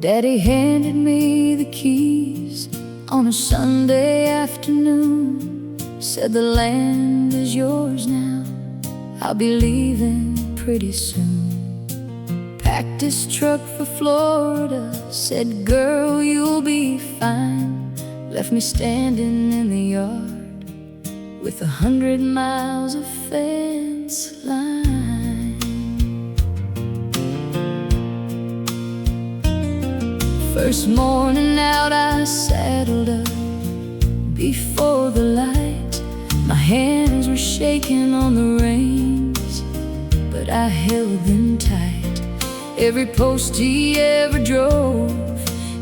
Daddy handed me the keys on a Sunday afternoon. Said the land is yours now, I'll be leaving pretty soon. Packed his truck for Florida, said, girl, you'll be fine. Left me standing in the yard with 100 miles of fence line. First morning out, I saddled up before the light. My hands were shaking on the reins, but I held them tight. Every post he ever drove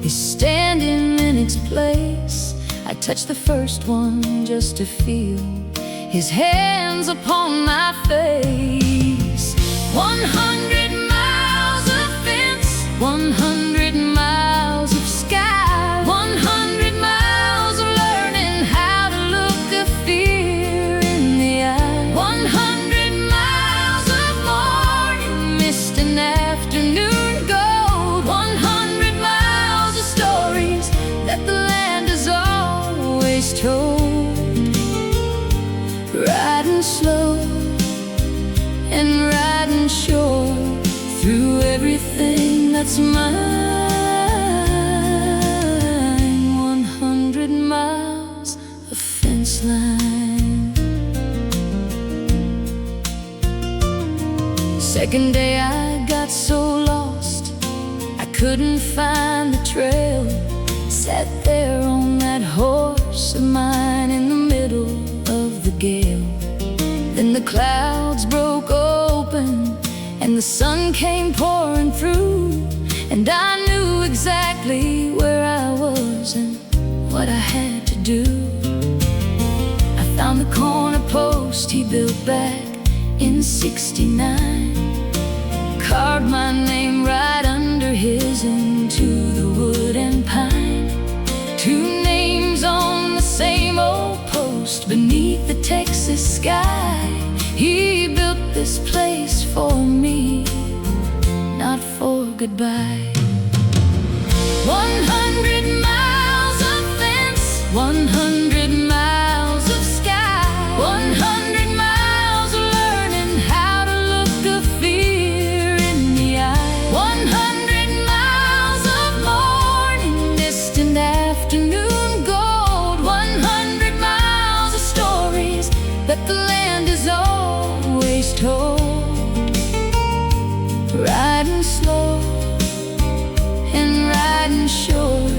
is standing in its place. I touched the first one just to feel his hands upon my face. 100 miles of fence, 100 miles of sky, 100 miles of learning how to look a fear in the eye. 100 miles of morning mist and afternoon gold, 100 miles of stories that the land has always told. Riding slow and riding sure through everything that's mine. 100 miles of fence line. Second day I got so lost I couldn't find the trail. Sat there on that horse of mine in the middle of the gale. Then the clouds broke open and the sun came pouring through, and I knew exactly where I was and what I had to do. I found the corner post he built back in '69, carved my name right under his into the wood and pine. Two names on the same old post beneath the Texas sky. He built this place for me, not for goodbye. 100 miles of fence, 100 miles of sky, 100 miles of learning how to look a fear in the eye. 100 miles of morning mist and afternoon gold, 100 miles of stories that the land is always told. Riding slow and riding sure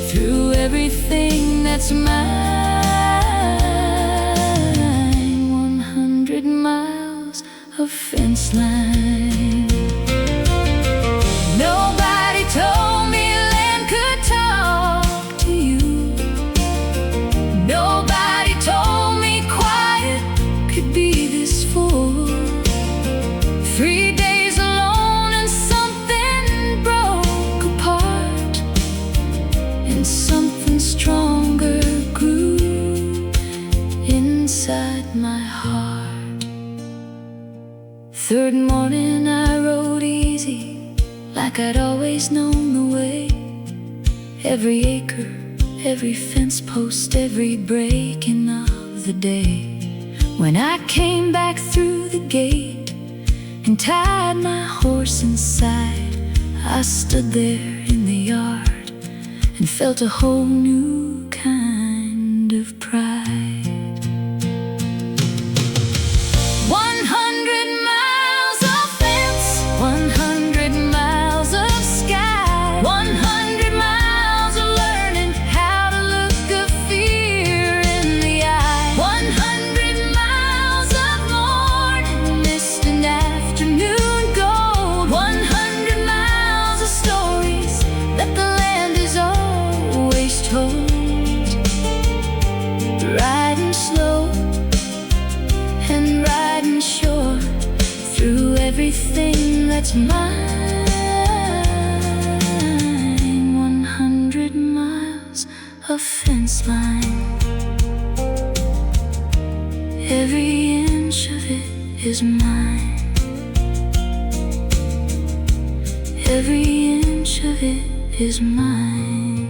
through everything that's mine. 100 miles of fence line. Nobody told me land could talk to you. Nobody told me quiet could be this full. 3 days alone and something broke apart, and something stronger grew inside my heart. Third morning I rode easy, like I'd always known the way. Every acre, every fence post, every breaking of the day. When I came back through the gate and tied my horse inside, I stood there in the yard and felt a whole new kind of pride. 100 miles of fence, 100 miles of sky, 100 miles of learning how to look a fear in the eye. 100 miles of morning mist and afternoon gold, 100 miles of stories that the land is always told. Riding slow and riding sure through everything that's mine. 100 miles of fence line. Every inch of it is mine. Every inch of it is mine.